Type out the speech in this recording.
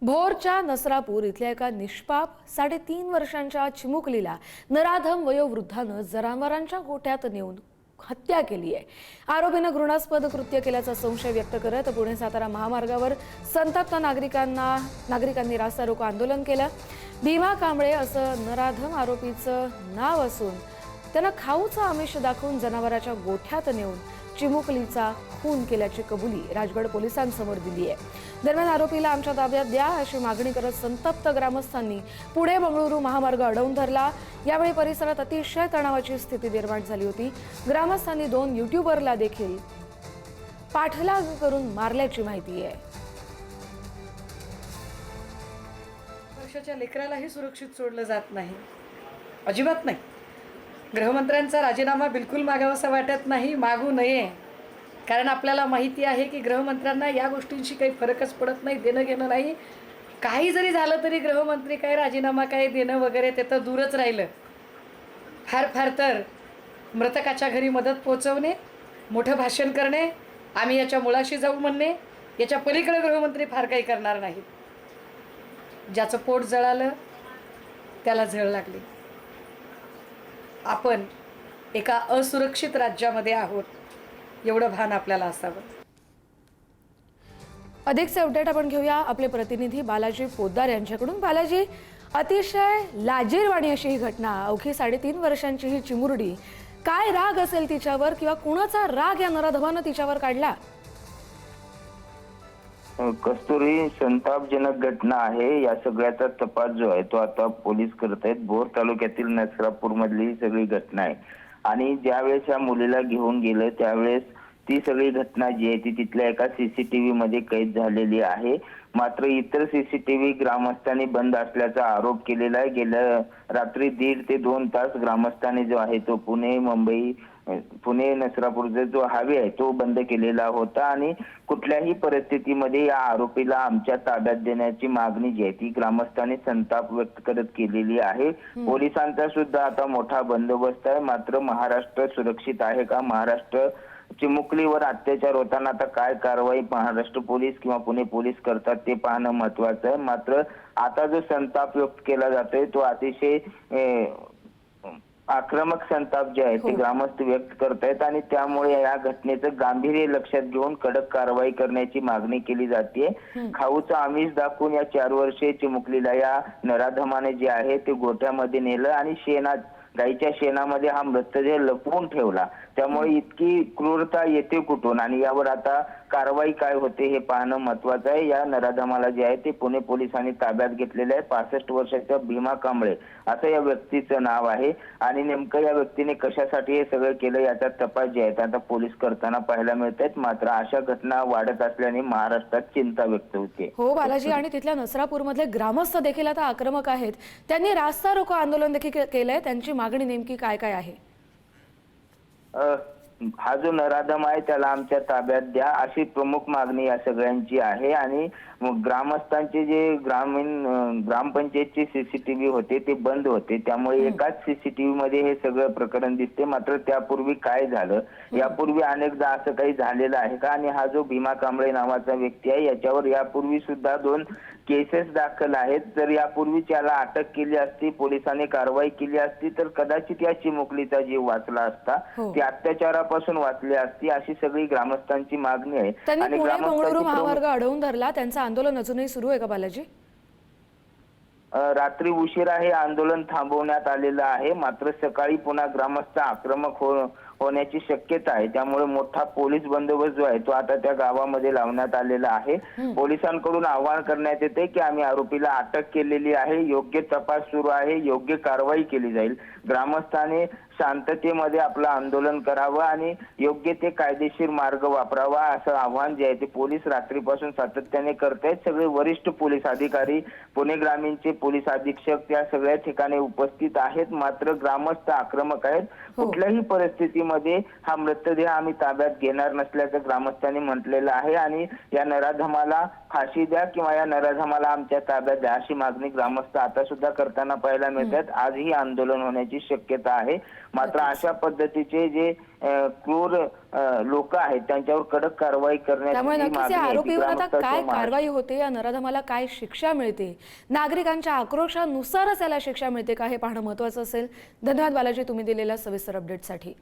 भोरच्या नसरापूर इथल्या एका निष्पाप 3.5 वर्षांच्या चिमुकलीला नराधम वयोवृद्धानं जनावरांच्या गोठ्यात नेऊन हत्या केली आहे। आरोपीनं घृणास्पद कृत्य केल्याचा संशय व्यक्त करत पुणे सातारा महामार्गावर संतप्त नागरिकांनी रास्ता रोको आंदोलन केलं। भीमा कांबळे असं नराधम आरोपीचं नाव असून त्यानं खाऊचं आमिष दाखवून जनावरांच्या गोठ्यात नेऊन चिमुकलीचा खून केल्याची कबुली राजगड पोलिसांसमोर दिली आहे। दरम्यान आरोपीला आमच्या ताब्यात द्या अशी मागणी करत संतप्त ग्रामस्थांनी पुणे बंगळुरू महामार्ग अडवून धरला। यावेळी परिसरात अतिशय तणावाची स्थिती निर्माण झाली होती। ग्रामस्थांनी 2 यूट्यूबरला देखील पाठलाग करून मारल्याची माहिती आहे। वर्षाच्या लेकरालाही सुरक्षित सोडलं जात नाही, अजिबात नाही। गृहमंत्र्यांचा राजीनामा बिलकुल मागावासा वाटत नाही, मागू नये, कारण आपल्याला माहिती आहे की गृहमंत्र्यांना या गोष्टींशी काही फरकच पडत नाही, देणं घेणं नाही। काही जरी झालं तरी गृहमंत्री काय राजीनामा काय देणं वगैरे ते तर दूरच राहिलं। फार तर मृतकाच्या घरी मदत पोहोचवणे, मोठं भाषण करणे, आम्ही याच्या मुळाशी जाऊ म्हणणे, याच्या पलीकडे गृहमंत्री फार काही करणार नाहीत। ज्याचं पोट जळालं त्याला झळ लागली। आपण एका असुरक्षित राज्यामध्ये आहोत, एवढं भान आपल्याला असावं। अधिकचे अपडेट आपण घेऊया आपले प्रतिनिधी बालाजी पोद्दार यांच्याकडून। बालाजी, अतिशय लाजिरवाणी अशी ही घटना, अवघी 3.5 वर्षांची ही चिमुरडी, काय राग असेल तिच्यावर किंवा कुणाचा राग या नराधमानं तिच्यावर काढला? कस्तुरी, संतापजनक घटना आहे। या सगळ्याचा तपास जो आहे तो आता पोलीस करत आहेत। भोर तालुक्यातील नसरापूर मधली सगळी घटना आहे आणि ज्यावेळेस या मुलीला घेऊन गेलं त्यावेळेस ती सगळी घटना जी आहे ती तिथल्या एका सीसीटीव्ही मध्ये कैद झालेली आहे। मात्र इतर सीसीटीव्ही ग्रामस्थांनी बंद असल्याचा आरोप केलेला आहे। गेल्या रात्री 1.5 ते 2 तास ग्रामस्थांनी जो आहे तो पुणे नसरापूरचा जो हायवे आहे तो बंद केलेला होता आणि कुठल्याही परिस्थितीमध्ये या आरोपीला आमच्या ताब्यात देण्याची मागणी जी आहे ती ग्रामस्थांनी संताप व्यक्त करत केलेली आहे। पोलिसांचा सुद्धा आता मोठा बंदोबस्त आहे। मात्र महाराष्ट्र सुरक्षित आहे का? महाराष्ट्र चिमुकलीवर अत्याचार होताना आता काय कारवाई महाराष्ट्र पोलीस किंवा पुणे पोलीस करतात ते पाहणं महत्त्वाचं आहे। मात्र आता जो संताप व्यक्त केला जातोय तो अतिशय आक्रमक संताप जे आहे ते ग्रामस्थ व्यक्त करतायत आणि त्यामुळे या घटनेचं गांभीर्य लक्षात घेऊन कडक कारवाई करण्याची मागणी केली जाते। खाऊचं आमिष दाखवून या 4 वर्षीय चिमुकलीला या नराधमाने जे आहे ते गोठ्यामध्ये नेलं आणि गाईच्या शेणामध्ये हा मृतदेह लपवून ठेवला। त्यामुळे इतकी क्रूरता येते कुठून आणि यावर आता कारवाई काय होते हे पाहणं महत्त्वाचं आहे। या नराधमाला जे आहे ते पुणे पोलिसांनी ताब्यात घेतलेले आहे। 65 वर्षाच्या भीमा कांबळे असं या व्यक्तीचं नाव आहे आणि नेमकं या व्यक्तीने कशासाठी हे सगळं केलं याचा तपास जे आहे आता पोलीस करताना पाहायला मिळत आहेत। मात्र अशा घटना वाढत असल्याने महाराष्ट्रात चिंता व्यक्त होते। हो बालाजी, आणि तिथल्या नसरापूरमधले ग्रामस्थ देखील आता आक्रमक आहेत। त्यांनी रास्ता रोको आंदोलन देखील केलंय। त्यांची मागणी नेमकी काय काय आहे? हा जो नराधम आहे त्याला आमच्या ताब्यात द्या अशी प्रमुख मागणी या सगळ्यांची आहे आणि ग्रामस्थांचे जे ग्रामपंचायतचे सीसीटीव्ही होते ते बंद होते, त्यामुळे एकाच सीसीटीव्ही मध्ये हे सगळं प्रकरण दिसते। मात्र त्यापूर्वी काय झालं, यापूर्वी अनेकदा असं काही झालेलं आहे का? आणि हा जो भीमा कांबळे नावाचा व्यक्ती आहे याच्यावर यापूर्वी सुद्धा 2 केसेस दाखल आहेत। जर यापूर्वी त्याला अटक केली असती, पोलिसांनी कारवाई केली असती तर कदाचित या चिमुकलीचा जीव वाचला असता, ती अत्याचारापासून वाचली असती अशी सगळी ग्रामस्थांची मागणी आहे। आणि पुणे बंगळुरू महामार्ग अडवून धरला, त्यांचं आंदोलन अजूनही सुरू आहे का बालाजी? रात्री उशिरा हे आंदोलन थांबवण्यात आलेलं आहे। मात्र सकाळी पुन्हा ग्रामस्थ आक्रमक होण्याची शक्यता आहे। त्यामुळे मोठा पोलीस बंदोबस्त जो आहे तो आता त्या गावामध्ये लावण्यात आलेला आहे। पोलिसांकडून आवाहन करण्यात येते की आम्ही आरोपीला अटक केलेली आहे, योग्य तपास सुरू आहे, योग्य कारवाई केली जाईल। ग्रामस्थांनी शांततेमध्ये आपलं आंदोलन करावं आणि योग्य ते कायदेशीर मार्ग वापरावा असं आवाहन जे आहे ते पोलीस रात्रीपासून सातत्याने करतायत। सगळे वरिष्ठ पोलीस अधिकारी, पुणे ग्रामीणचे पोलीस अधीक्षक त्या सगळ्या ठिकाणी उपस्थित आहेत। मात्र ग्रामस्थ आक्रमक आहेत। कुठल्याही परिस्थितीमध्ये मध्ये हा मृतदेह आम्ही ताब्यात घेणार नसल्याचं ग्रामस्थांनी म्हटलेलं आहे आणि या नराधमाला फाशी द्या किंवा या नराधमाला आमच्या ताब्यात द्या अशी मागणी ग्रामस्थ आता सुद्धा करताना पाहायला मिळतात. आजही आंदोलन होण्याची शक्यता आहे. मात्र अशा पद्धतीचे जे क्रूर लोक आहेत त्यांच्यावर कडक कारवाई करण्याची त्यामुळे नक्कीच मागणी या आहे ती आरोपीवर आता ग्रामस्थांच्या काय मागे. कारवाई होते, या नराधमाला काय शिक्षा मिळते, नागरिकांच्या आक्रोशानुसारच याला शिक्षा मिळते का हे पाहणं महत्त्वाचं असेल. धन्यवाद बालाजी, तुम्ही दिलेल्या सविस्तर अपडेटसाठी.